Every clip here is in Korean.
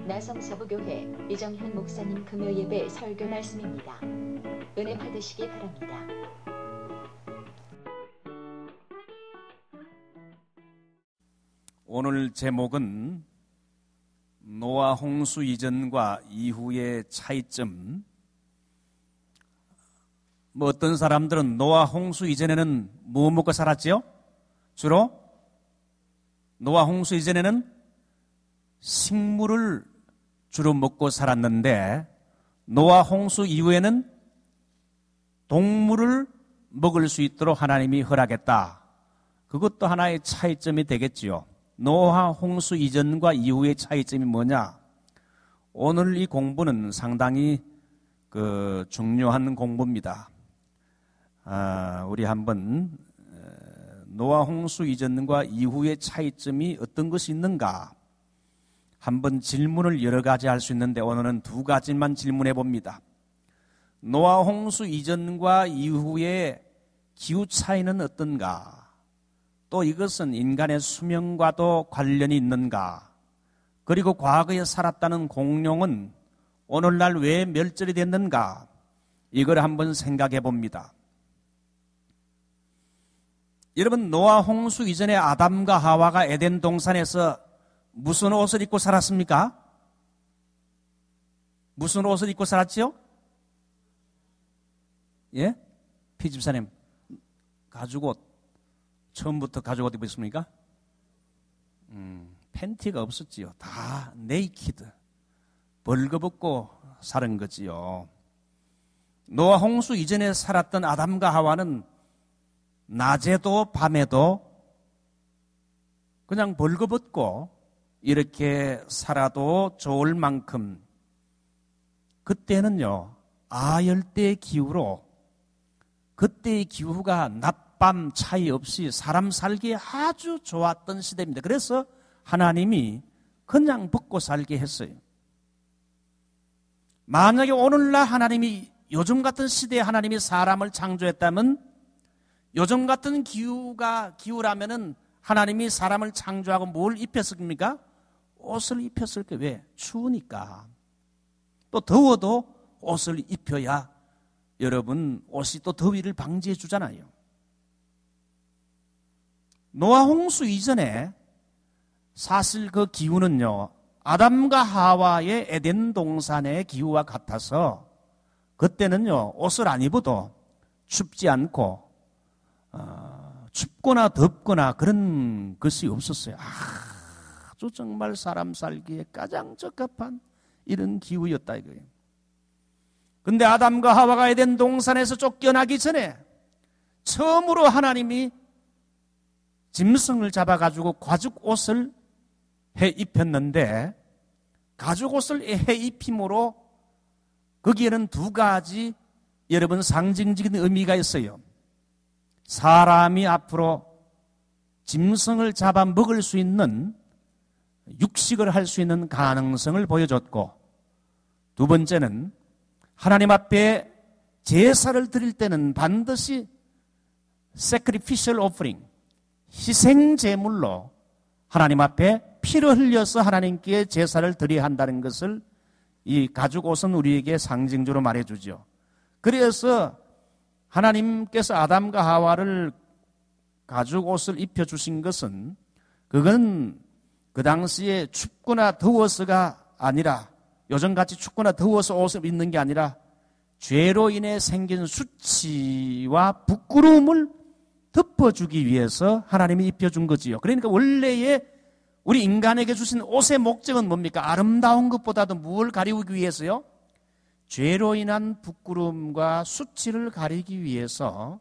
나성서부교회 이정현 목사님 금요예배 설교 말씀입니다. 은혜 받으시기 바랍니다. 오늘 제목은 노아 홍수 이전과 이후의 차이점. 어떤 사람들은 노아 홍수 이전에는 뭐 먹고 살았지요? 주로 노아 홍수 이전에는 식물을 주로 먹고 살았는데 노아 홍수 이후에는 동물을 먹을 수 있도록 하나님이 허락했다. 그것도 하나의 차이점이 되겠지요. 노아 홍수 이전과 이후의 차이점이 뭐냐? 오늘 이 공부는 상당히 중요한 공부입니다. 우리 한번 노아 홍수 이전과 이후의 차이점이 어떤 것이 있는가? 한번 질문을 여러 가지 할 수 있는데 오늘은 두 가지만 질문해 봅니다. 노아 홍수 이전과 이후의 기후 차이는 어떤가? 또 이것은 인간의 수명과도 관련이 있는가? 그리고 과거에 살았다는 공룡은 오늘날 왜 멸절이 됐는가? 이걸 한번 생각해 봅니다. 여러분, 노아 홍수 이전에 아담과 하와가 에덴 동산에서 무슨 옷을 입고 살았습니까? 무슨 옷을 입고 살았지요? 예? 피집사님, 가죽옷. 처음부터 가죽옷 입으셨습니까? 팬티가 없었지요. 다 네이키드. 벌거벗고 사는 거지요. 노아 홍수 이전에 살았던 아담과 하와는 낮에도 밤에도 그냥 벌거벗고 이렇게 살아도 좋을 만큼 그때는요, 아열대 기후로 그때의 기후가 낮밤 차이 없이 사람 살기에 아주 좋았던 시대입니다. 그래서 하나님이 그냥 벗고 살게 했어요. 만약에 오늘날 하나님이 요즘 같은 시대에 하나님이 사람을 창조했다면 요즘 같은 기후라면은 하나님이 사람을 창조하고 뭘 입혔습니까? 옷을 입혔을 게 왜? 추우니까. 또 더워도 옷을 입혀야 여러분 옷이 또 더위를 방지해 주잖아요. 노아 홍수 이전에 사실 그 기후는요, 아담과 하와의 에덴 동산의 기후와 같아서 그때는요, 옷을 안 입어도 춥지 않고 춥거나 덥거나 그런 것이 없었어요. 아주 정말 사람 살기에 가장 적합한 이런 기후였다 이거예요. 근데 아담과 하와가 에덴 동산에서 쫓겨나기 전에 처음으로 하나님이 짐승을 잡아가지고 가죽 옷을 해 입혔는데 가죽 옷을 해 입힘으로 거기에는 두 가지 여러분 상징적인 의미가 있어요. 사람이 앞으로 짐승을 잡아 먹을 수 있는 육식을 할 수 있는 가능성을 보여줬고, 두 번째는 하나님 앞에 제사를 드릴 때는 반드시 sacrificial offering, 희생 제물로 하나님 앞에 피를 흘려서 하나님께 제사를 드려야 한다는 것을 이 가죽 옷은 우리에게 상징적으로 말해주죠. 그래서 하나님께서 아담과 하와를 가죽 옷을 입혀주신 것은 그건 그 당시에 춥거나 더워서가 아니라 요즘같이 춥거나 더워서 옷을 입는 게 아니라 죄로 인해 생긴 수치와 부끄러움을 덮어주기 위해서 하나님이 입혀준 거지요. 그러니까 원래의 우리 인간에게 주신 옷의 목적은 뭡니까? 아름다운 것보다도 무엇을 가리우기 위해서요? 죄로 인한 부끄러움과 수치를 가리기 위해서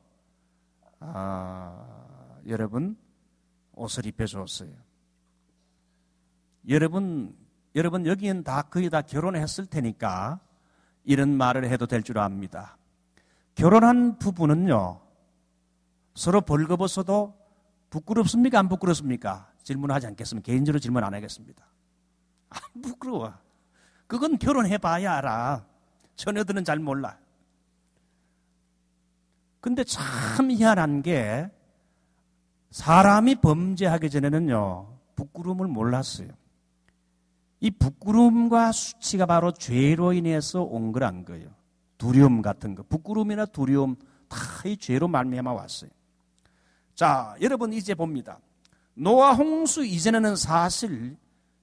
여러분 옷을 입혀줬어요. 여러분 여기는 거의 다 결혼했을 테니까 이런 말을 해도 될 줄 압니다. 결혼한 부부는요, 서로 벌거벗어도 부끄럽습니까? 안 부끄럽습니까? 질문하지 않겠습니다. 개인적으로 질문 안 하겠습니다. 안 부끄러워. 그건 결혼해봐야 알아. 처녀들은 잘 몰라. 근데 참 희한한 게 사람이 범죄하기 전에는요, 부끄러움을 몰랐어요. 이 부끄러움과 수치가 바로 죄로 인해서 온 거란 거예요. 두려움 같은 거, 부끄러움이나 두려움 다 이 죄로 말미암아 왔어요. 자, 여러분 이제 봅니다. 노아 홍수 이전에는 사실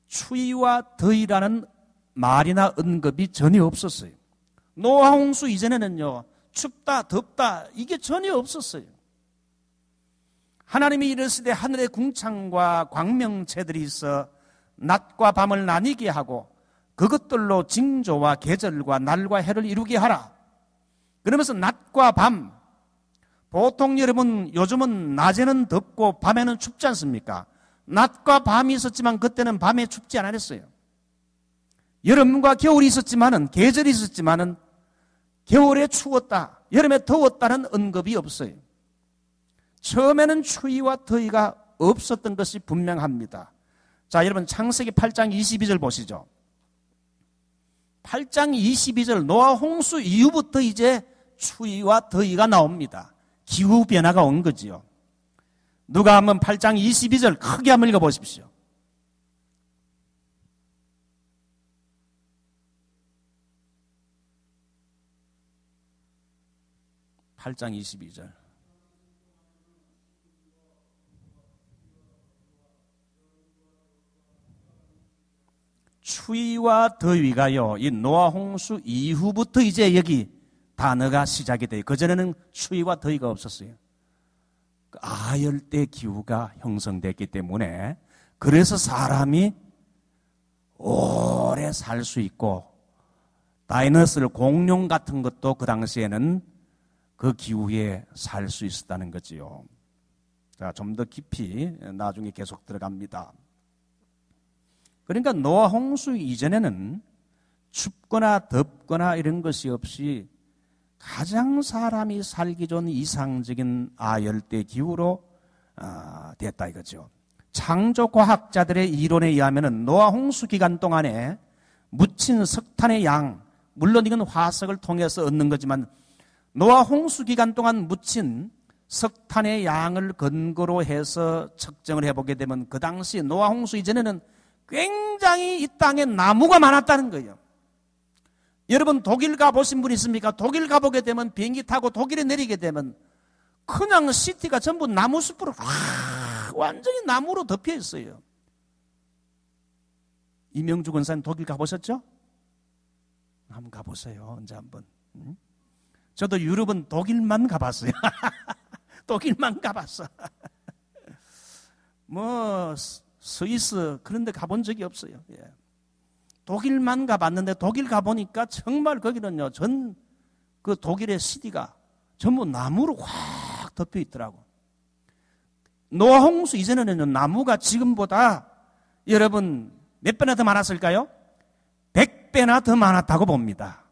추위와 더위라는 말이나 언급이 전혀 없었어요. 노아 홍수 이전에는요, 춥다 덥다 이게 전혀 없었어요. 하나님이 이르시되 하늘에 궁창과 광명체들이 있어 낮과 밤을 나뉘게 하고 그것들로 징조와 계절과 날과 해를 이루게 하라. 그러면서 낮과 밤, 보통 여러분 요즘은 낮에는 덥고 밤에는 춥지 않습니까? 낮과 밤이 있었지만 그때는 밤에 춥지 않았어요. 여름과 겨울이 있었지만은, 계절이 있었지만은 겨울에 추웠다, 여름에 더웠다는 언급이 없어요. 처음에는 추위와 더위가 없었던 것이 분명합니다. 자, 여러분 창세기 8장 22절 보시죠. 8장 22절, 노아 홍수 이후부터 이제 추위와 더위가 나옵니다. 기후 변화가 온 거지요. 누가 한번 8장 22절 크게 한번 읽어보십시오. (8장 22절) 추위와 더위가요, 이 노아 홍수 이후부터 이제 여기 단어가 시작이 돼요. 그전에는 추위와 더위가 없었어요. 아열대 기후가 형성됐기 때문에, 그래서 사람이 오래 살 수 있고, 다이너스를 공룡 같은 것도 그 당시에는 그 기후에 살 수 있었다는 거지요. 자, 좀 더 깊이 나중에 계속 들어갑니다. 그러니까 노아 홍수 이전에는 춥거나 덥거나 이런 것이 없이 가장 사람이 살기 좋은 이상적인 아열대 기후로 됐다 이거죠. 창조과학자들의 이론에 의하면 노아 홍수 기간 동안에 묻힌 석탄의 양, 물론 이건 화석을 통해서 얻는 거지만 노아 홍수 기간 동안 묻힌 석탄의 양을 근거로 해서 측정을 해보게 되면 그 당시 노아 홍수 이전에는 굉장히 이 땅에 나무가 많았다는 거예요. 여러분 독일 가보신 분 있습니까? 독일 가보게 되면 비행기 타고 독일에 내리게 되면 그냥 시티가 전부 나무숲으로 완전히 나무로 덮여 있어요. 이명주 권사님 독일 가보셨죠? 한번 가보세요. 언제 한번. 저도 유럽은 독일만 가봤어요. 독일만 가봤어. 뭐 스위스 그런 데 가본 적이 없어요. 예. 독일만 가봤는데 독일 가보니까 정말 거기는요, 전 그 독일의 시티가 전부 나무로 확 덮여 있더라고. 노아 홍수 이전에는요, 나무가 지금보다 여러분 몇 배나 더 많았을까요? 100배나 더 많았다고 봅니다.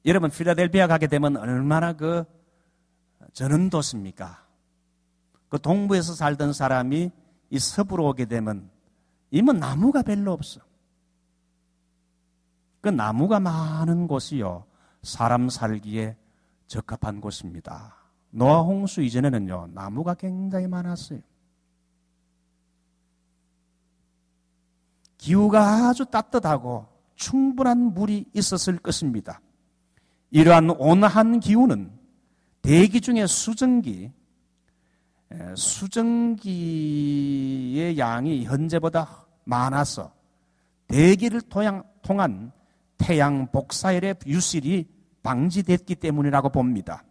여러분 필라델피아 가게 되면 얼마나 그 전원도시입니까? 그 동부에서 살던 사람이 이 서부로 오게 되면 이면 나무가 별로 없어. 그 나무가 많은 곳이요, 사람 살기에 적합한 곳입니다. 노아 홍수 이전에는요, 나무가 굉장히 많았어요. 기후가 아주 따뜻하고 충분한 물이 있었을 것입니다. 이러한 온화한 기후는 대기 중에 수증기의 양이 현재보다 많아서 대기를 통한 태양 복사열의 유실이 방지됐기 때문이라고 봅니다.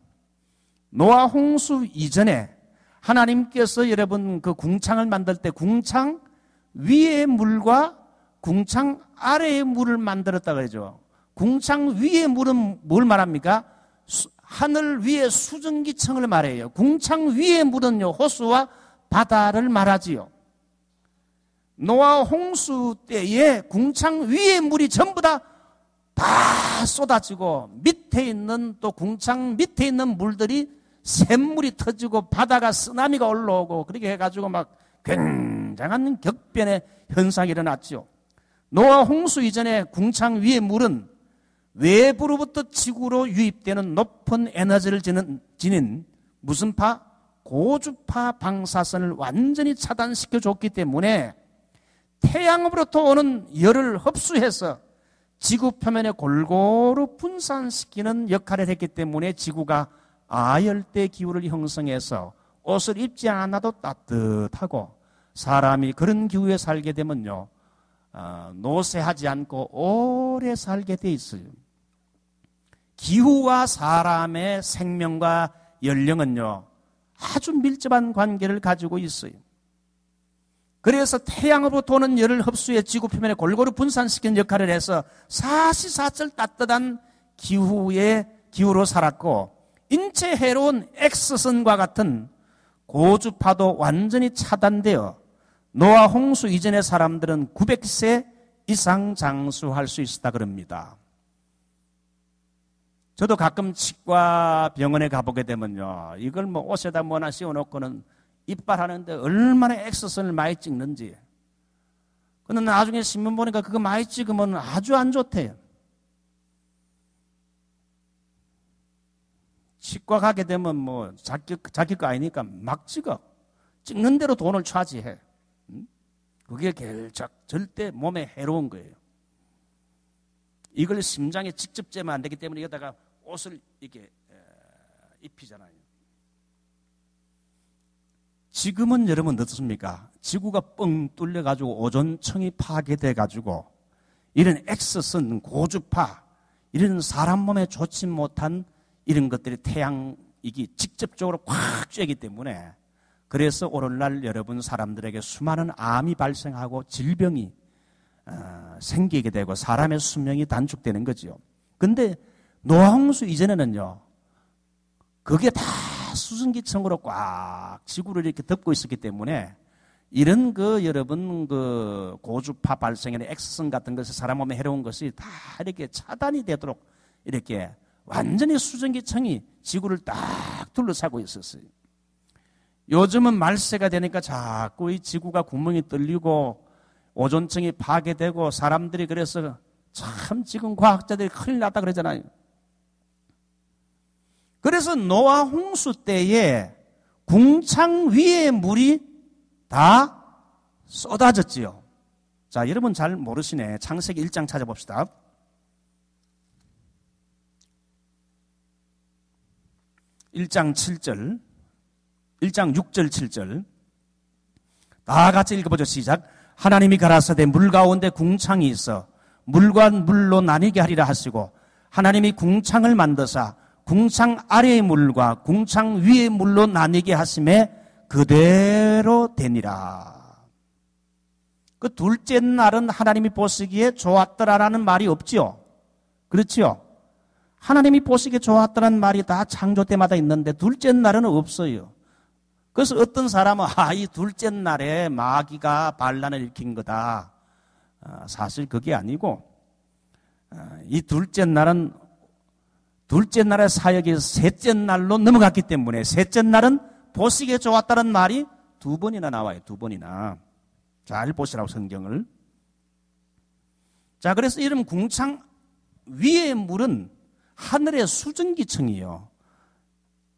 노아 홍수 이전에 하나님께서 여러분 그 궁창을 만들 때 궁창 위의 물과 궁창 아래의 물을 만들었다 그러죠. 궁창 위의 물은 뭘 말합니까? 하늘 위의 수증기층을 말해요. 궁창 위의 물은요, 호수와 바다를 말하지요. 노아 홍수 때에 궁창 위의 물이 전부 다 쏟아지고 밑에 있는 또 궁창 밑에 있는 물들이 샘물이 터지고 바다가 쓰나미가 올라오고 그렇게 해가지고 막 굉장한 격변의 현상이 일어났죠. 노아 홍수 이전에 궁창 위의 물은 외부로부터 지구로 유입되는 높은 에너지를 지닌 무슨 고주파 방사선을 완전히 차단시켜 줬기 때문에 태양으로부터 오는 열을 흡수해서 지구 표면에 골고루 분산시키는 역할을 했기 때문에 지구가 아열대 기후를 형성해서 옷을 입지 않아도 따뜻하고, 사람이 그런 기후에 살게 되면요, 노쇠하지 않고 오래 살게 돼 있어요. 기후와 사람의 생명과 연령은요, 아주 밀접한 관계를 가지고 있어요. 그래서 태양으로부터 오는 열을 흡수해 지구 표면에 골고루 분산시키는 역할을 해서 사시사철 따뜻한 기후로 살았고, 인체 해로운 X선과 같은 고주파도 완전히 차단되어 노아 홍수 이전의 사람들은 900세 이상 장수할 수 있었다 그럽니다. 저도 가끔 치과 병원에 가보게 되면요, 이걸 뭐 옷에다 뭐나 씌워놓고는 이빨하는데 얼마나 X선을 많이 찍는지. 근데 나중에 신문 보니까 그거 많이 찍으면 아주 안 좋대요. 치과 가게 되면 뭐 자기 거 아니니까 막 찍어. 찍는 대로 돈을 차지해. 그게 절대 몸에 해로운 거예요. 이걸 심장에 직접 재면 안 되기 때문에 여기다가 옷을 이렇게 입히잖아요. 지금은 여러분 어떻습니까? 지구가 뻥 뚫려가지고 오존층이 파괴돼가지고 이런 X선, 고주파, 이런 사람 몸에 좋지 못한 이런 것들이 태양이기 직접적으로 꽉 쬐기 때문에, 그래서 오늘날 여러분 사람들에게 수많은 암이 발생하고 질병이 생기게 되고 사람의 수명이 단축되는 거죠. 근데 노아홍수 이전에는요, 그게 다 수증기층으로 꽉 지구를 이렇게 덮고 있었기 때문에 이런 여러분 고주파 발생에는 X선 같은 것이 사람 몸에 해로운 것이 다 이렇게 차단이 되도록 이렇게 완전히 수증기층이 지구를 딱 둘러싸고 있었어요. 요즘은 말세가 되니까 자꾸 이 지구가 구멍이 뚫리고 오존층이 파괴되고 사람들이 그래서 참 지금 과학자들이 큰일 났다 그러잖아요. 그래서 노아 홍수 때에 궁창 위에 물이 다 쏟아졌지요. 자, 여러분 잘 모르시네. 창세기 1장 찾아봅시다. 1장 7절, 1장 6절 7절 다 같이 읽어보죠. 시작. 하나님이 가라사대 물 가운데 궁창이 있어 물과 물로 나뉘게 하리라 하시고, 하나님이 궁창을 만드사 궁창 아래의 물과 궁창 위의 물로 나뉘게 하심에 그대로 되니라. 그 둘째 날은 하나님이 보시기에 좋았더라라는 말이 없지요. 그렇지요? 하나님이 보시기에 좋았더라는 말이 다 창조 때마다 있는데 둘째 날은 없어요. 그래서 어떤 사람은 이 둘째 날에 마귀가 반란을 일으킨 거다. 사실 그게 아니고, 이 둘째 날은 둘째 날의 사역이 셋째 날로 넘어갔기 때문에 셋째 날은 보시기에 좋았다는 말이 2번이나 나와요. 2번이나. 잘 보시라고 성경을. 자, 그래서 이런 궁창 위의 물은 하늘의 수증기층이요.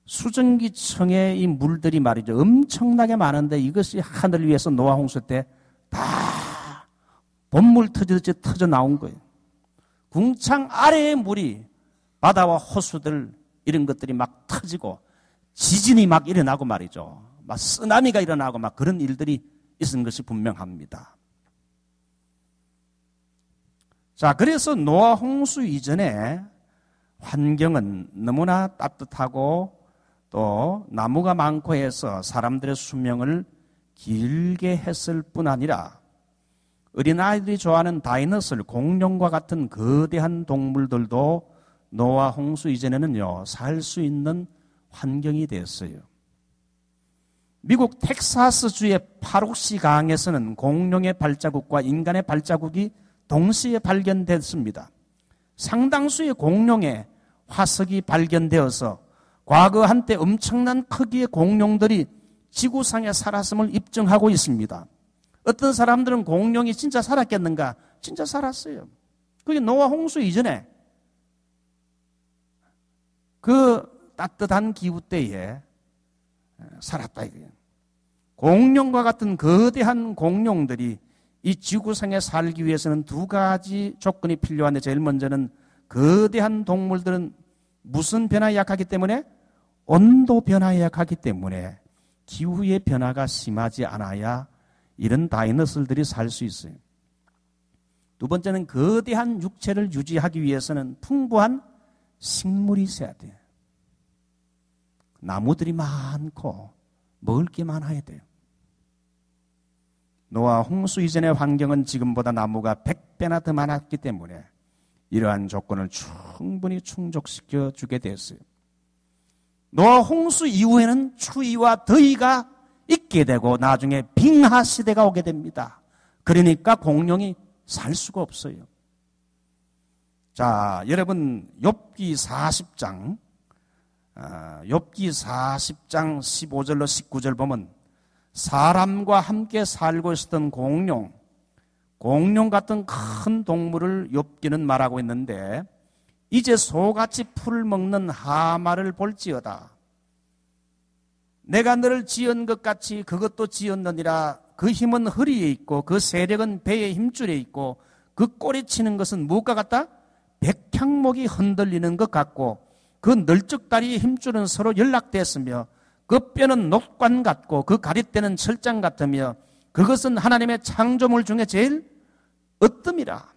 수증기층에 이 물들이 말이죠, 엄청나게 많은데 이것이 하늘 위에서 노아 홍수 때 다 봇물 터지듯이 터져 나온 거예요. 궁창 아래의 물이 바다와 호수들 이런 것들이 막 터지고 지진이 막 일어나고 말이죠. 막 쓰나미가 일어나고 막 그런 일들이 있은 것이 분명합니다. 자, 그래서 노아 홍수 이전에 환경은 너무나 따뜻하고 또 나무가 많고 해서 사람들의 수명을 길게 했을 뿐 아니라 어린아이들이 좋아하는 다이너솔, 공룡과 같은 거대한 동물들도 노아 홍수 이전에는요, 살 수 있는 환경이 됐어요. 미국 텍사스주의 파록시 강에서는 공룡의 발자국과 인간의 발자국이 동시에 발견됐습니다. 상당수의 공룡의 화석이 발견되어서 과거 한때 엄청난 크기의 공룡들이 지구상에 살았음을 입증하고 있습니다. 어떤 사람들은 공룡이 진짜 살았겠는가? 진짜 살았어요. 그게 노아 홍수 이전에 그 따뜻한 기후 때에 살았다 이거예요. 공룡과 같은 거대한 공룡들이 이 지구상에 살기 위해서는 두 가지 조건이 필요한데 제일 먼저는 거대한 동물들은 무슨 변화에 약하기 때문에? 온도 변화에 약하기 때문에 기후의 변화가 심하지 않아야 이런 다이너솔들이 살 수 있어요. 두 번째는 거대한 육체를 유지하기 위해서는 풍부한 식물이 있어야 돼요. 나무들이 많고 먹을 게 많아야 돼요. 노아 홍수 이전의 환경은 지금보다 나무가 100배나 더 많았기 때문에 이러한 조건을 충분히 충족시켜 주게 됐어요. 노아 홍수 이후에는 추위와 더위가 있게 되고 나중에 빙하 시대가 오게 됩니다. 그러니까 공룡이 살 수가 없어요. 자, 여러분 욥기 40장 15절로 19절 보면 사람과 함께 살고 있었던 공룡 같은 큰 동물을 욥기는 말하고 있는데 이제 소같이 풀을 먹는 하마를 볼지어다. 내가 너를 지은 것 같이 그것도 지었느니라. 그 힘은 허리에 있고 그 세력은 배의 힘줄에 있고 그 꼬리치는 것은 무엇과 같다? 백향목이 흔들리는 것 같고 그 널쩍다리의 힘줄은 서로 연락됐으며 그 뼈는 녹관 같고 그 가리대는 철장 같으며 그것은 하나님의 창조물 중에 제일 으뜸이라.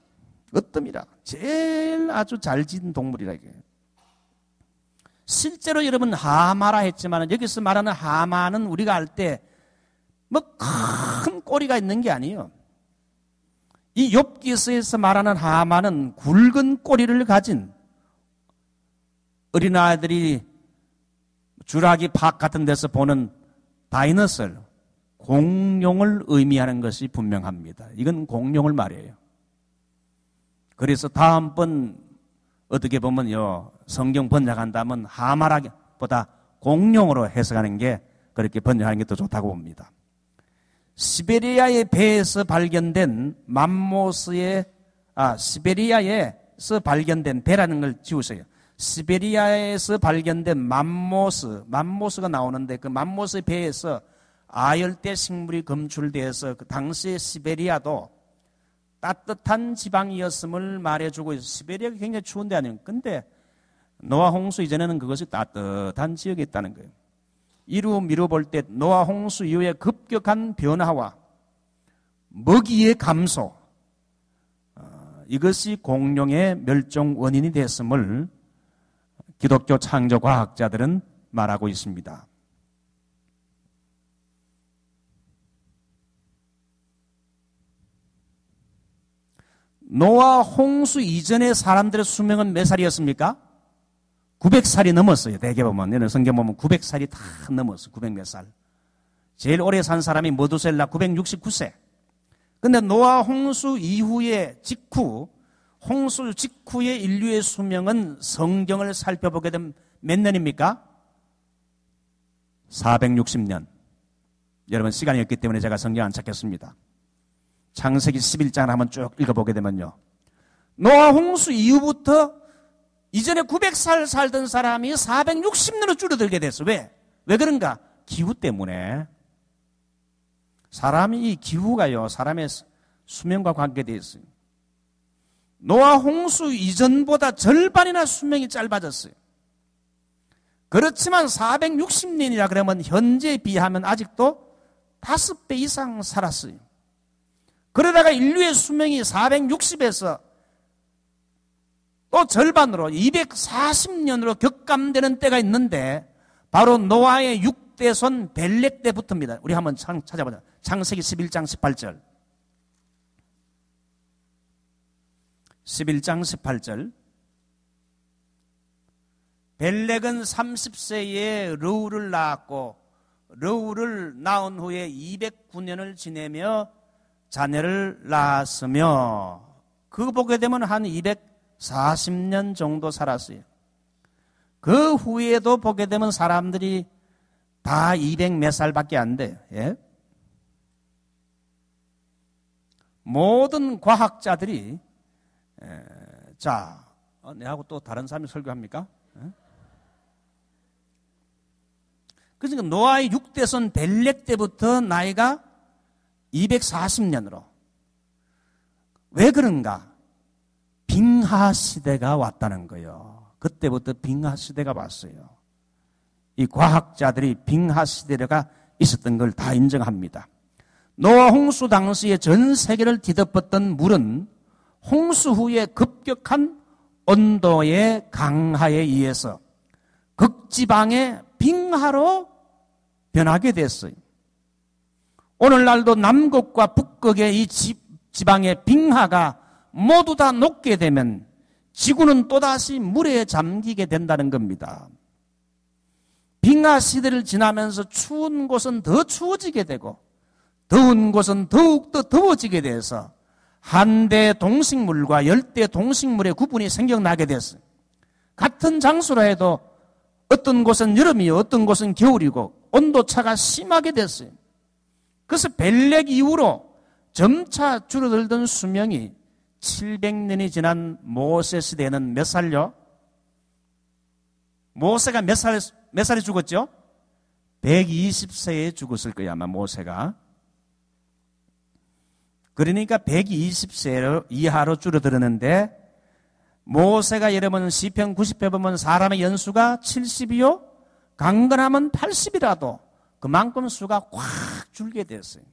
제일 아주 잘 지은 동물이라 이게. 실제로 여러분 하마라 했지만 여기서 말하는 하마는 우리가 알 때 뭐 큰 꼬리가 있는 게 아니에요. 이 욥기서에서 말하는 하마는 굵은 꼬리를 가진 어린아이들이 주라기 팍 같은 데서 보는 다이너솔, 공룡을 의미하는 것이 분명합니다. 이건 공룡을 말해요. 그래서 다음번 어떻게 보면요, 성경 번역한다면 하마라보다 공룡으로 해석하는 게 그렇게 번역하는 게 더 좋다고 봅니다. 시베리아의 배에서 발견된 시베리아에서 발견된 배라는 걸 지우세요. 시베리아에서 발견된 맘모스가 나오는데 그 맘모스 배에서 아열대 식물이 검출돼서 그 당시의 시베리아도 따뜻한 지방이었음을 말해주고 있어요. 시베리아가 굉장히 추운 데 아니에요. 근데 노아 홍수 이전에는 그것이 따뜻한 지역에 있다는 거예요. 이루 미루 볼 때 노아 홍수 이후에 급격한 변화와 먹이의 감소, 이것이 공룡의 멸종 원인이 됐음을 기독교 창조 과학자들은 말하고 있습니다. 노아 홍수 이전의 사람들의 수명은 몇 살이었습니까? 900살이 넘었어요. 대개 보면, 성경 보면 900살이 다 넘었어요. 900 몇 살. 제일 오래 산 사람이 모두셀라 969세. 근데 노아 홍수 이후의 홍수 직후의 인류의 수명은 성경을 살펴보게 되면 몇 년입니까? 460년. 여러분, 시간이 없기 때문에 제가 성경 안 찾겠습니다. 창세기 11장을 한번 쭉 읽어보게 되면요, 노아 홍수 이후부터 이전에 900살 살던 사람이 460년으로 줄어들게 됐어. 왜 그런가? 기후 때문에. 이 기후가요, 사람의 수명과 관계되어 있어요. 노아 홍수 이전보다 절반이나 수명이 짧아졌어요. 그렇지만 460년이라 그러면 현재에 비하면 아직도 5배 이상 살았어요. 그러다가 인류의 수명이 460에서 또 절반으로 240년으로 격감되는 때가 있는데 바로 노아의 6대손 벨렉 때부터입니다. 우리 한번 찾아보자. 창세기 11장 18절. 11장 18절. 벨렉은 30세에 르우를 낳았고 르우를 낳은 후에 209년을 지내며 자녀를 낳았으며, 그거 보게 되면 한 240년 정도 살았어요. 그 후에도 보게 되면 사람들이 다 200 몇 살밖에 안 돼요. 예? 모든 과학자들이 내하고 또 다른 사람이 설교합니까? 그러니까 노아의 6대손 벨렉 때부터 나이가 240년으로 왜 그런가? 빙하 시대가 왔다는 거예요. 그때부터 빙하 시대가 왔어요. 이 과학자들이 빙하 시대가 있었던 걸 다 인정합니다. 노아 홍수 당시에 전 세계를 뒤덮었던 물은 홍수 후에 급격한 온도의 강하에 의해서 극지방의 빙하로 변하게 됐어요. 오늘날도 남극과 북극의 이 지방의 빙하가 모두 다 녹게 되면 지구는 또다시 물에 잠기게 된다는 겁니다. 빙하 시대를 지나면서 추운 곳은 더 추워지게 되고 더운 곳은 더욱더 더워지게 돼서 한대 동식물과 열대 동식물의 구분이 생겨나게 됐어요. 같은 장소라 해도 어떤 곳은 여름이요, 어떤 곳은 겨울이고 온도차가 심하게 됐어요. 그래서 벨렉 이후로 점차 줄어들던 수명이 700년이 지난 모세 시대에는 몇 살요? 모세가 몇 살에 죽었죠? 120세에 죽었을 거예요, 아마 모세가. 그러니까 120세 이하로 줄어들었는데 모세가 여러분 시편 90편 보면 사람의 연수가 70이요? 강건하면 80이라도 그만큼 수가 확 줄게 됐어요.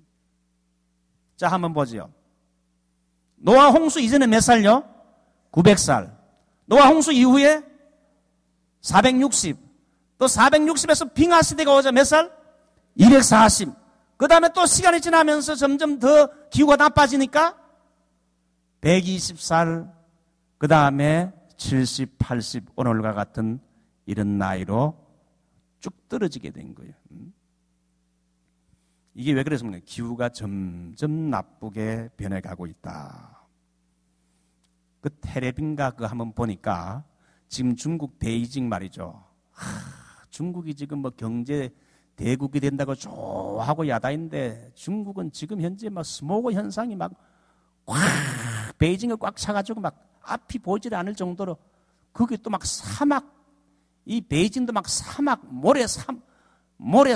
자, 한번 보죠. 노아 홍수 이전에 몇 살요? 900살. 노아 홍수 이후에 460. 또 460에서 빙하 시대가 오자 몇 살? 240. 그 다음에 또 시간이 지나면서 점점 더 기후가 나빠지니까 120살, 그 다음에 70, 80, 오늘과 같은 이런 나이로 쭉 떨어지게 된 거예요. 이게 왜 그랬습니까? 기후가 점점 나쁘게 변해가고 있다. 그 텔레빈가 그거 한번 보니까 지금 중국 베이징 말이죠. 중국이 지금 뭐 경제 대국이 된다고 좋아하고 야단인데 중국은 지금 현재 막 스모그 현상이 막 베이징을 꽉 차가지고 막 앞이 보이질 않을 정도로 거기 또 막 사막, 이 베이징도 막 사막, 모래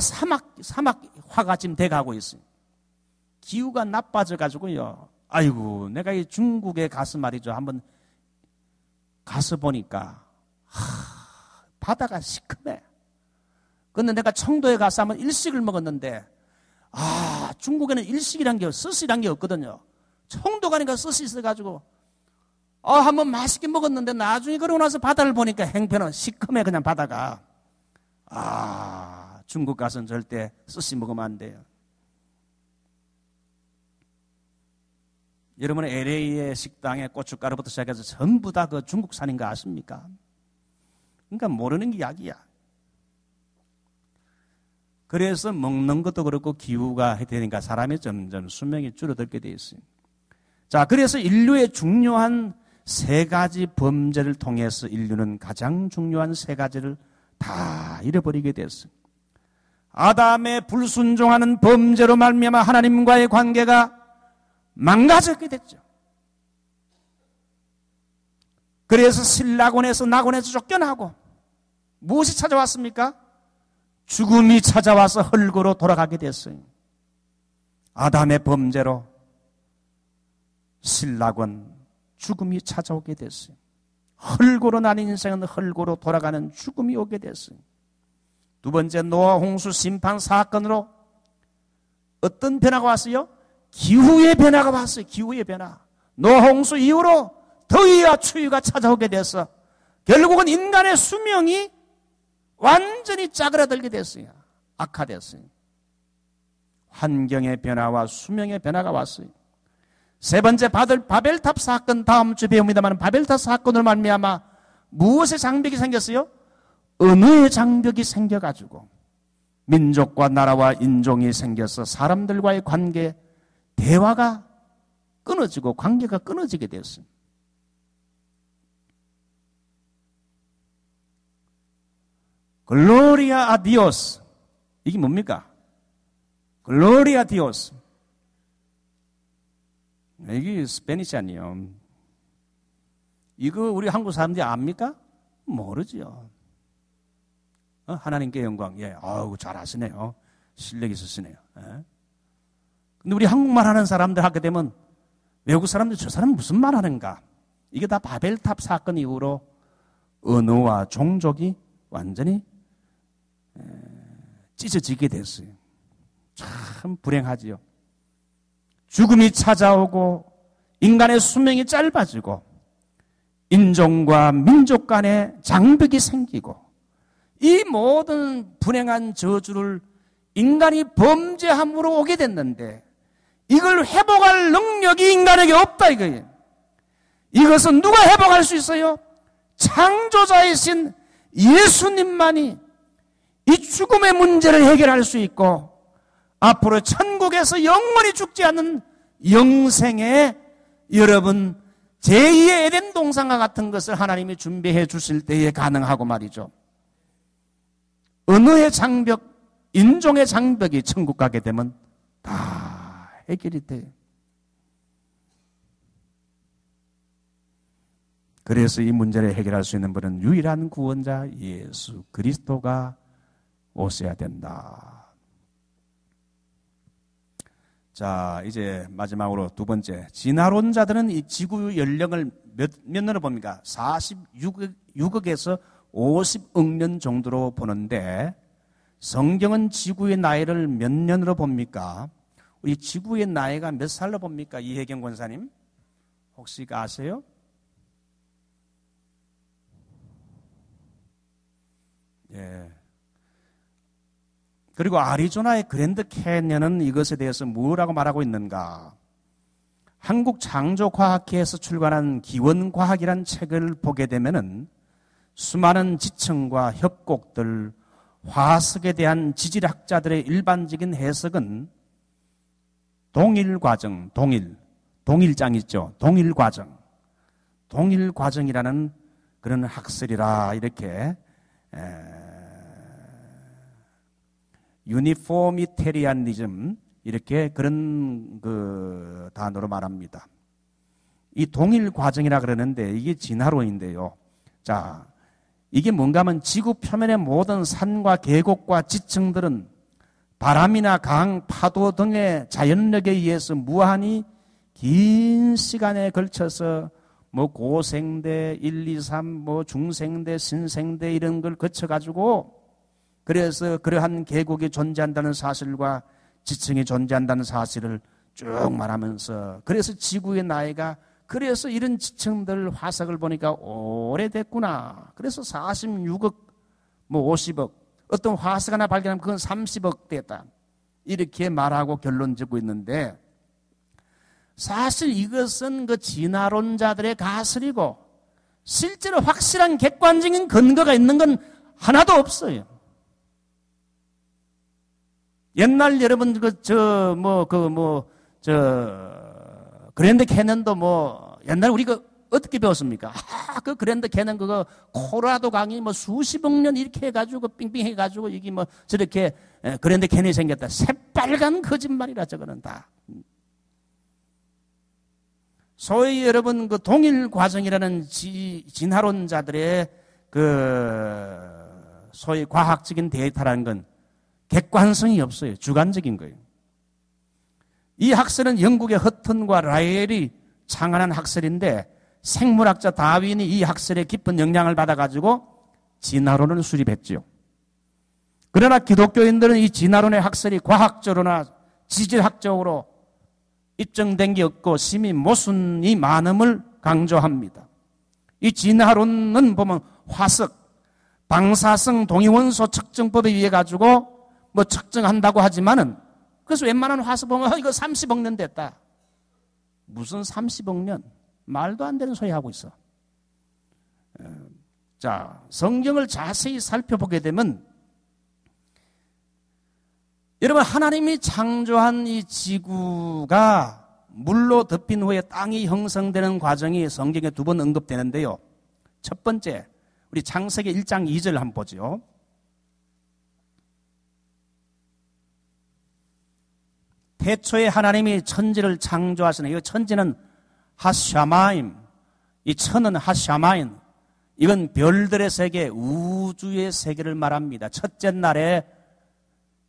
사막화가 지금 돼가고 있어요. 기후가 나빠져가지고요. 아이고, 내가 이 중국에 가서 말이죠. 한번 가서 보니까, 바다가 시커매. 근데 내가 청도에 가서 한번 일식을 먹었는데, 중국에는 일식이란 게, 스시란 게 없거든요. 청도 가니까 스시 있어가지고, 한번 맛있게 먹었는데, 나중에 그러고 나서 바다를 보니까 행편은 시커매, 그냥 바다가. 중국 가서는 절대 스시 먹으면 안 돼요. 여러분 LA의 식당에 고춧가루부터 시작해서 전부 다 그 중국산인 거 아십니까? 그러니까 모르는 게 약이야. 그래서 먹는 것도 그렇고 기후가 되니까 사람이 점점 수명이 줄어들게 돼 있어요. 자, 그래서 인류의 중요한 세 가지 범죄를 통해서 인류는 가장 중요한 세 가지를 다 잃어버리게 됐어요. 아담의 불순종하는 범죄로 말미암아 하나님과의 관계가 망가졌게 됐죠. 그래서 신라곤에서 낙원에서 쫓겨나고 무엇이 찾아왔습니까? 죽음이 찾아와서 흙으로 돌아가게 됐어요. 아담의 범죄로 신라곤 죽음이 찾아오게 됐어요. 흙으로 난 인생은 흙으로 돌아가는 죽음이 오게 됐어요. 두 번째, 노아 홍수 심판 사건으로 어떤 변화가 왔어요? 기후의 변화가 왔어요. 기후의 변화. 노아 홍수 이후로 더위와 추위가 찾아오게 돼서 결국은 인간의 수명이 완전히 짜그라들게 됐어요. 악화됐어요. 환경의 변화와 수명의 변화가 왔어요. 세 번째, 바벨탑 사건, 다음 주에 배웁니다만 바벨탑 사건을 말미암아 무엇의 장벽이 생겼어요? 언어의 장벽이 생겨가지고 민족과 나라와 인종이 생겨서 사람들과의 관계, 대화가 끊어지고 관계가 끊어지게 되었습니다. 글로리아 아 디오스. 이게 뭡니까? 글로리아 디오스. 이게 스페니시 아니에요. 이거 우리 한국 사람들이 압니까? 모르죠. 하나님께 영광. 예, 아우 잘하시네요. 실력 있으시네요. 예. 근데 우리 한국말 하는 사람들 하게 되면 외국 사람들 저 사람 무슨 말 하는가? 이게 다 바벨탑 사건 이후로 언어와 종족이 완전히 찢어지게 됐어요. 참 불행하지요. 죽음이 찾아오고 인간의 수명이 짧아지고 인종과 민족 간의 장벽이 생기고 이 모든 불행한 저주를 인간이 범죄함으로 오게 됐는데 이걸 회복할 능력이 인간에게 없다 이거예요. 이것은 누가 회복할 수 있어요? 창조자이신 예수님만이 이 죽음의 문제를 해결할 수 있고 앞으로 천국에서 영원히 죽지 않는 영생에 여러분 제2의 에덴 동산과 같은 것을 하나님이 준비해 주실 때에 가능하고 말이죠. 언어의 장벽, 인종의 장벽이 천국 가게 되면 다 해결이 돼요. 그래서 이 문제를 해결할 수 있는 분은 유일한 구원자 예수 그리스도가 오셔야 된다. 자, 이제 마지막으로 두 번째. 진화론자들은 이 지구 연령을 몇 년으로 봅니까? 46억에서 50억 년 정도로 보는데 성경은 지구의 나이를 몇 년으로 봅니까? 우리 지구의 나이가 몇 살로 봅니까? 이혜경 권사님 혹시 아세요? 예. 그리고 아리조나의 그랜드 캐년은 이것에 대해서 뭐라고 말하고 있는가? 한국창조과학회에서 출간한 기원과학이란 책을 보게 되면은 수많은 지층과 협곡들, 화석에 대한 지질학자들의 일반적인 해석은 동일과정, 동일장 있죠. 동일과정이라는 그런 학설이라 이렇게 유니포미테리안리즘 이렇게 그런 그 단어로 말합니다. 이 동일과정이라 그러는데 이게 진화론인데요. 자, 이게 뭔가 하면 지구 표면의 모든 산과 계곡과 지층들은 바람이나 강, 파도 등의 자연력에 의해서 무한히 긴 시간에 걸쳐서 뭐 고생대, 1, 2, 3, 뭐 중생대, 신생대 이런 걸 거쳐가지고 그래서 그러한 계곡이 존재한다는 사실과 지층이 존재한다는 사실을 쭉 말하면서 그래서 지구의 나이가 그래서 이런 지층들 화석을 보니까 오래됐구나. 그래서 46억, 뭐 50억 어떤 화석 하나 발견하면 그건 30억 됐다. 이렇게 말하고 결론 짓고 있는데 사실 이것은 그 진화론자들의 가설이고 실제로 확실한 객관적인 근거가 있는 건 하나도 없어요. 옛날 여러분 그랜드 캐년도 뭐 옛날 우리가 어떻게 배웠습니까? 그 그랜드 캐년 그거 코로라도 강이 뭐 수십억 년 이렇게 해가지고 빙빙 해가지고 이게 뭐 저렇게 그랜드 캐년이 생겼다. 새빨간 거짓말이라 저거는 다. 소위 여러분 그 동일 과정이라는 진화론자들의 그 소위 과학적인 데이터라는 건 객관성이 없어요. 주관적인 거예요. 이 학설은 영국의 허튼과 라이엘이 창안한 학설인데 생물학자 다윈이 이 학설에 깊은 영향을 받아가지고 진화론을 수립했지요. 그러나 기독교인들은 이 진화론의 학설이 과학적으로나 지질학적으로 입증된 게 없고 심히 모순이 많음을 강조합니다. 이 진화론은 보면 화석, 방사성 동위원소 측정법에 의해 가지고 뭐 측정한다고 하지만은 그래서 웬만한 화석 보면 이거 30억 년 됐다. 무슨 30억 년? 말도 안 되는 소리 하고 있어. 자, 성경을 자세히 살펴보게 되면 여러분 하나님이 창조한 이 지구가 물로 덮인 후에 땅이 형성되는 과정이 성경에 두 번 언급되는데요. 첫 번째, 우리 창세기 1장 2절 한번 보죠. 태초에 하나님이 천지를 창조하시는 이 천지는 하샤마임, 이 천은 하샤마임, 이건 별들의 세계, 우주의 세계를 말합니다. 첫째 날에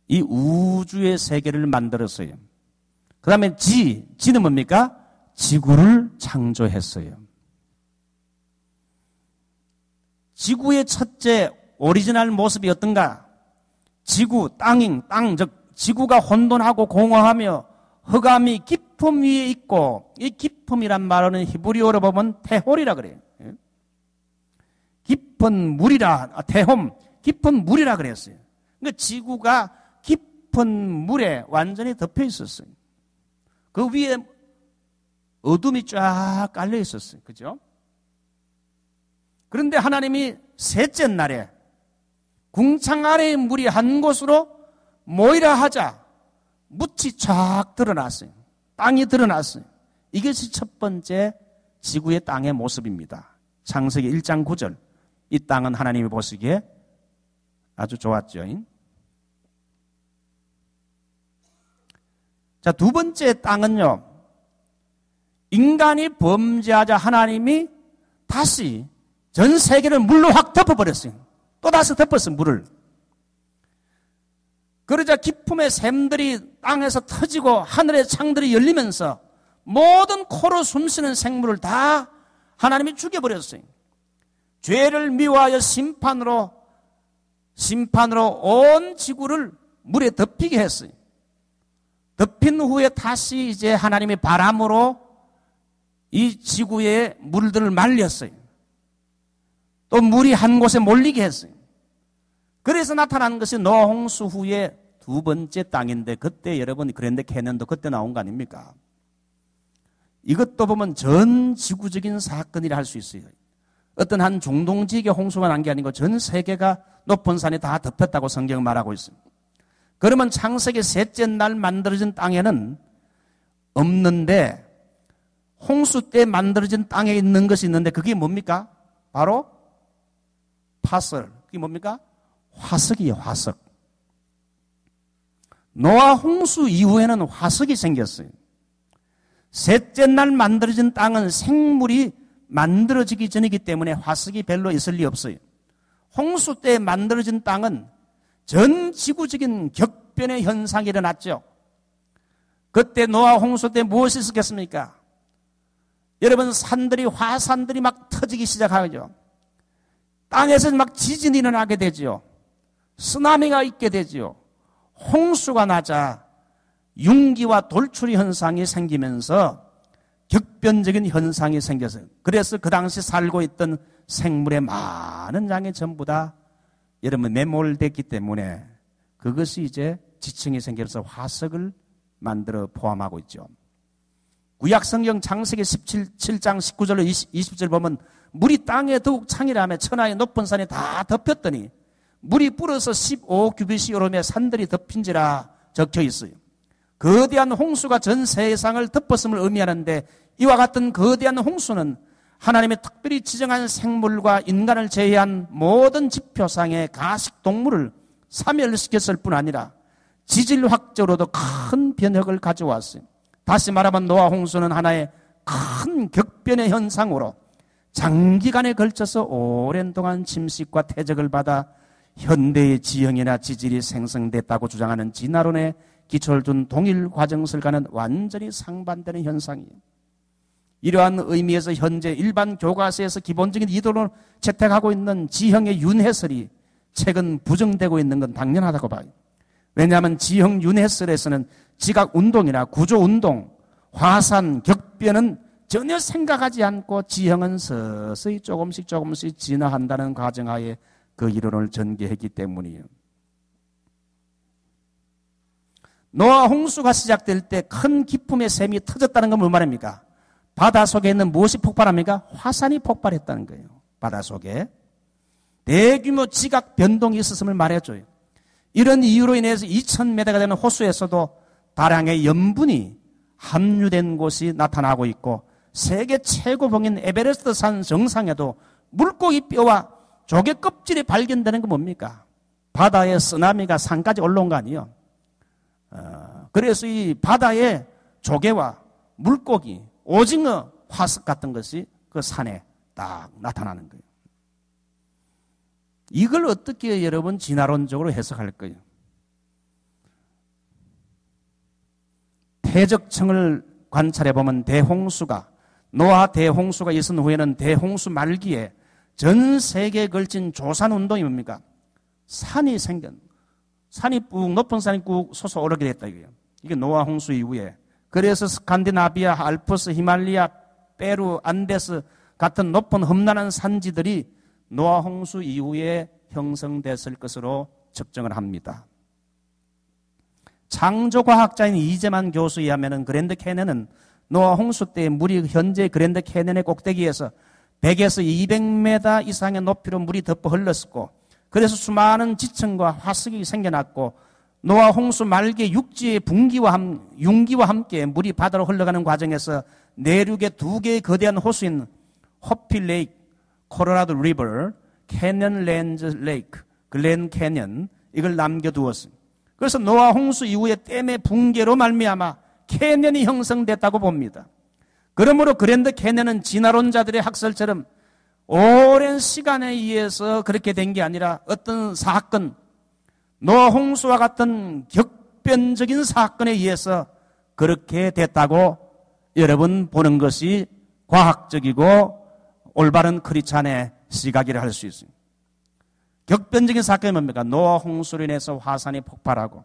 이 우주의 세계를 만들었어요. 그 다음에 지는 뭡니까? 지구를 창조했어요. 지구의 첫째 오리지널 모습이 어떤가? 지구, 땅, 즉 지구가 혼돈하고 공허하며 흑암이 깊음 위에 있고, 이 깊음이란 말은 히브리어로 보면 테홀이라 그래요. 깊은 물이라, 테홈, 깊은 물이라 그랬어요. 그러니까 지구가 깊은 물에 완전히 덮여 있었어요. 그 위에 어둠이 쫙 깔려 있었어요. 그죠? 그런데 하나님이 셋째 날에 궁창 아래의 물이 한 곳으로 모이라 하자 묻이 쫙 드러났어요. 땅이 드러났어요. 이것이 첫 번째 지구의 땅의 모습입니다. 창세기 1장 9절. 이 땅은 하나님이 보시기에 아주 좋았죠. 자, 두 번째 땅은요, 인간이 범죄하자 하나님이 다시 전 세계를 물로 확 덮어버렸어요. 또 다시 덮었어요, 물을. 그러자 깊음의 샘들이 땅에서 터지고 하늘의 창들이 열리면서 모든 코로 숨쉬는 생물을 다 하나님이 죽여버렸어요. 죄를 미워하여 심판으로 온 지구를 물에 덮이게 했어요. 덮인 후에 다시 이제 하나님의 바람으로 이 지구의 물들을 말렸어요. 또 물이 한 곳에 몰리게 했어요. 그래서 나타난 것이 노아 홍수 후에 두 번째 땅인데, 그때 여러분 그랜드 캐년도 그때 나온 거 아닙니까? 이것도 보면 전 지구적인 사건이라 할 수 있어요. 어떤 한 중동 지역에 홍수가 난 게 아니고 전 세계가 높은 산이 다 덮였다고 성경은 말하고 있습니다. 그러면 창세기 셋째 날 만들어진 땅에는 없는데, 홍수 때 만들어진 땅에 있는 것이 있는데 그게 뭡니까? 바로 파설. 그게 뭡니까? 화석이에요, 화석. 노아 홍수 이후에는 화석이 생겼어요. 셋째 날 만들어진 땅은 생물이 만들어지기 전이기 때문에 화석이 별로 있을 리 없어요. 홍수 때 만들어진 땅은 전 지구적인 격변의 현상이 일어났죠. 그때 노아 홍수 때 무엇이 있었겠습니까? 여러분, 화산들이 막 터지기 시작하죠. 땅에서 막 지진이 일어나게 되죠. 쓰나미가 있게 되죠. 홍수가 나자 융기와 돌출이 현상이 생기면서 격변적인 현상이 생겼어요. 그래서 그 당시 살고 있던 생물의 많은 양이 전부 다 여러분 매몰됐기 때문에 그것이 이제 지층이 생겨서 화석을 만들어 포함하고 있죠. 구약성경 창세기 17장 19절로 20절 보면 물이 땅에 더욱 창이라며 천하의 높은 산이 다 덮였더니 물이 불어서 15규빗이 오르며 산들이 덮인지라 적혀 있어요. 거대한 홍수가 전 세상을 덮었음을 의미하는데, 이와 같은 거대한 홍수는 하나님의 특별히 지정한 생물과 인간을 제외한 모든 지표상의 가식 동물을 사멸시켰을 뿐 아니라 지질 확조로도 큰 변혁을 가져왔어요. 다시 말하면 노아 홍수는 하나의 큰 격변의 현상으로 장기간에 걸쳐서 오랜 동안 침식과 퇴적을 받아 현대의 지형이나 지질이 생성됐다고 주장하는 진화론에 기초를 둔 동일 과정설과는 완전히 상반되는 현상이에요. 이러한 의미에서 현재 일반 교과서에서 기본적인 이론을 채택하고 있는 지형의 윤회설이 최근 부정되고 있는 건 당연하다고 봐요. 왜냐하면 지형 윤회설에서는 지각운동이나 구조운동, 화산, 격변은 전혀 생각하지 않고 지형은 서서히 조금씩 진화한다는 과정하에 그 이론을 전개했기 때문이에요. 노아 홍수가 시작될 때 큰 기품의 샘이 터졌다는 건 뭘 말입니까? 바다 속에 있는 무엇이 폭발합니까? 화산이 폭발했다는 거예요. 바다 속에 대규모 지각 변동이 있었음을 말해줘요. 이런 이유로 인해서 2000m가 되는 호수에서도 다량의 염분이 함유된 곳이 나타나고 있고, 세계 최고봉인 에베레스트 산 정상에도 물고기 뼈와 조개 껍질이 발견되는 건 뭡니까? 바다에 쓰나미가 산까지 올라온 거 아니에요. 그래서 이 바다에 조개와 물고기, 오징어, 화석 같은 것이 그 산에 딱 나타나는 거예요. 이걸 어떻게 여러분 진화론적으로 해석할 거예요? 퇴적층을 관찰해 보면 노아 대홍수가 있은 후에는 대홍수 말기에 전 세계에 걸친 조산 운동이 뭡니까? 산이 높은 산이 꾹 솟아오르게 됐다 이거예요. 이게 노아 홍수 이후에. 그래서 스칸디나비아, 알프스, 히말리아, 페루, 안데스 같은 높은 험난한 산지들이 노아 홍수 이후에 형성됐을 것으로 측정을 합니다. 창조과학자인 이재만 교수에 의하면 그랜드 캐년은 노아 홍수 때 물이 현재 그랜드 캐년의 꼭대기에서 100에서 200m 이상의 높이로 물이 덮어 흘렀고, 그래서 수많은 지층과 화석이 생겨났고, 노아 홍수 말기에 육지의 융기와 함께 물이 바다로 흘러가는 과정에서 내륙의 두 개의 거대한 호수인 호피 레이크, 코로라도 리버, 캐년 랜즈 레이크, 글렌 캐년, 이걸 남겨두었습니다. 그래서 노아 홍수 이후에 댐의 붕괴로 말미암아 캐년이 형성됐다고 봅니다. 그러므로 그랜드 캐년은 진화론자들의 학설처럼 오랜 시간에 의해서 그렇게 된 게 아니라 어떤 사건, 노아 홍수와 같은 격변적인 사건에 의해서 그렇게 됐다고 여러분 보는 것이 과학적이고 올바른 크리스찬의 시각이라 할 수 있습니다. 격변적인 사건이 뭡니까? 노아 홍수로 인해서 화산이 폭발하고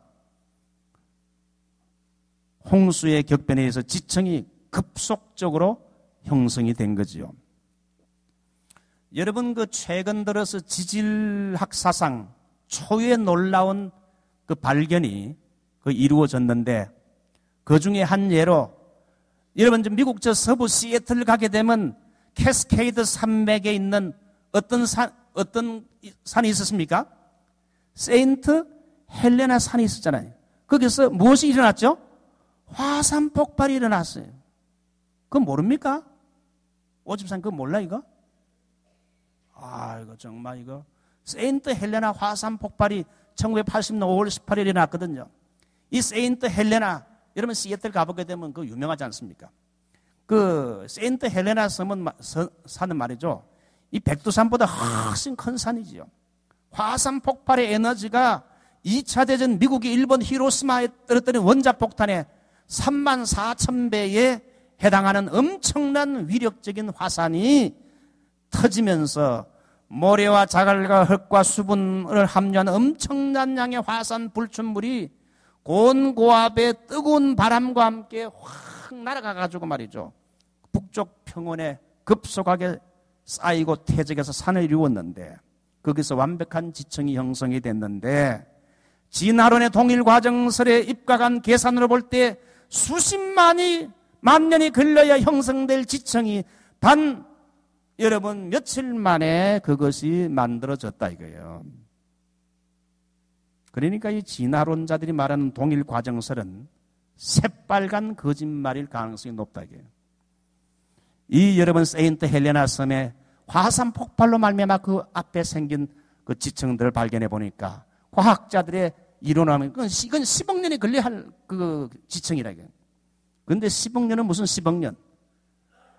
홍수의 격변에 의해서 지층이 급속적으로 형성이 된 거지요. 여러분 최근 들어서 지질학 사상 초유의 놀라운 발견이 이루어졌는데, 그 중에 한 예로 여러분 미국 서부 시애틀 가게 되면 캐스케이드 산맥에 있는 어떤 산이 있었습니까? 세인트 헬레나 산이 있었잖아요. 거기서 무엇이 일어났죠? 화산 폭발이 일어났어요. 그거 모릅니까? 오집사님 그거 몰라 이거? 이거 정말 이거 세인트 헬레나 화산 폭발이 1980년 5월 18일에 일어났거든요. 이 세인트 헬레나, 여러분 시애틀 가보게 되면 그거 유명하지 않습니까? 그 세인트 헬레나 산은 말이죠, 이 백두산보다 훨씬 큰 산이지요. 화산 폭발의 에너지가 2차 대전 미국이 일본 히로시마에 떨어뜨린 원자폭탄의 34,000배에 해당하는 엄청난 위력적인 화산이 터지면서 모래와 자갈과 흙과 수분을 함유한 엄청난 양의 화산 불춘물이 고온고압의 뜨거운 바람과 함께 확 날아가가지고 말이죠, 북쪽 평원에 급속하게 쌓이고 퇴적해서 산을 이루었는데, 거기서 완벽한 지층이 형성이 됐는데, 진화론의 동일 과정설에 입각한 계산으로 볼 때 수십만 년이 걸려야 형성될 지층이 단 여러분 며칠 만에 그것이 만들어졌다 이거예요. 그러니까 이 진화론자들이 말하는 동일 과정설은 새빨간 거짓말일 가능성이 높다 이거예요. 이 여러분 세인트 헬레나 섬에 화산 폭발로 말미암아 그 앞에 생긴 그 지층들을 발견해 보니까 과학자들의 이론하면 이건 10억 년이 걸려야 할 그 지층이라 이거예요. 그런데 10억 년은 무슨 10억 년?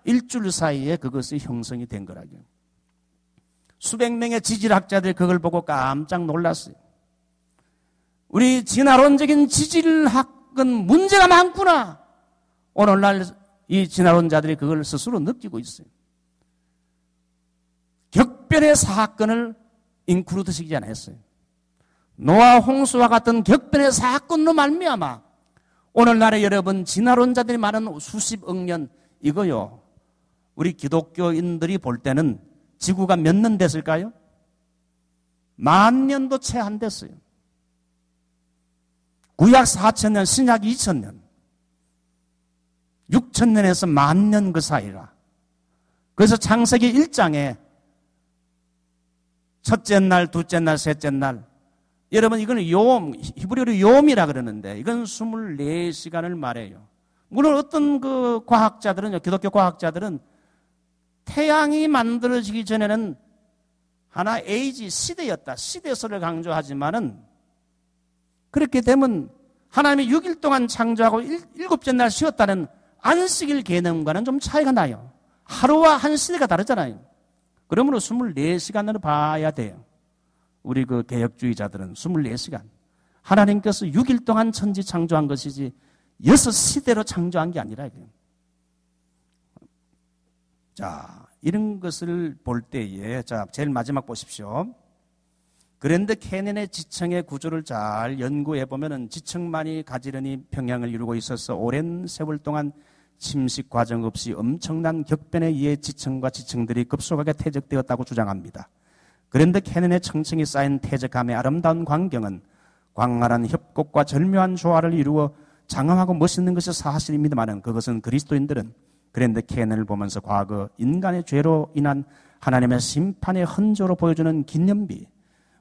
일주일 사이에 그것이 형성이 된 거라고요. 수백 명의 지질학자들이 그걸 보고 깜짝 놀랐어요. 우리 진화론적인 지질학은 문제가 많구나. 오늘날 이 진화론자들이 그걸 스스로 느끼고 있어요. 격변의 사건을 인크루드시키지 않았어요. 노아 홍수와 같은 격변의 사건으로 말미암아 오늘날에 여러분 진화론자들이 말하는 수십억 년, 이거요, 우리 기독교인들이 볼 때는 지구가 몇 년 됐을까요? 10,000년도 채 안 됐어요. 구약 4,000년, 신약 2,000년, 6,000년에서 10,000년 그 사이라. 그래서 창세기 1장에 첫째 날, 둘째 날, 셋째 날, 여러분 이거는 요음, 히브리어로 요음이라 그러는데 이건 24시간을 말해요. 물론 어떤 그 과학자들은요, 기독교 과학자들은 태양이 만들어지기 전에는 하나 에이지, 시대였다, 시대설을 강조하지만은 그렇게 되면 하나님이 6일 동안 창조하고 7째 날 쉬었다는 안식일 개념과는 좀 차이가 나요. 하루와 한 시대가 다르잖아요. 그러므로 24시간으로 봐야 돼요. 우리 그 개혁주의자들은 24시간. 하나님께서 6일 동안 천지 창조한 것이지 6시대로 창조한 게 아니라 이거예요. 자, 이런 것을 볼 때에, 자, 제일 마지막 보십시오. 그랜드 캐년의 지층의 구조를 잘 연구해 보면은 지층만이 가지런히 평양을 이루고 있어서 오랜 세월 동안 침식 과정 없이 엄청난 격변에 의해 지층과 지층들이 급속하게 퇴적되었다고 주장합니다. 그랜드 캐년의 층층이 쌓인 퇴적함의 아름다운 광경은 광활한 협곡과 절묘한 조화를 이루어 장엄하고 멋있는 것이 사실입니다만 그것은 그리스도인들은 그랜드 캐년을 보면서 과거 인간의 죄로 인한 하나님의 심판의 흔적으로 보여주는 기념비,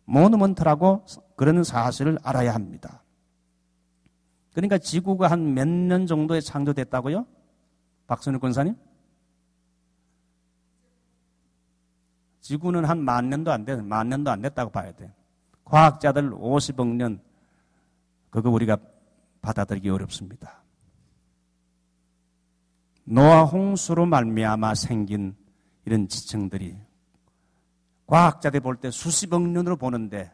모누먼트라고 그런 사실을 알아야 합니다. 그러니까 지구가 한 몇 년 정도에 창조됐다고요? 박선일 권사님? 지구는 한 10,000년도 안 돼, 10,000년도 안 됐다고 봐야 돼. 과학자들 50억 년, 그거 우리가 받아들이기 어렵습니다. 노아 홍수로 말미암아 생긴 이런 지층들이 과학자들이 볼 때 수십억 년으로 보는데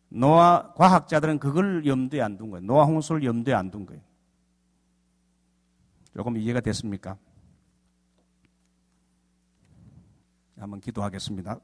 노아 과학자들은 그걸 염두에 안 둔 거예요. 노아 홍수를 염두에 안 둔 거예요. 조금 이해가 됐습니까? 한번 기도하겠습니다.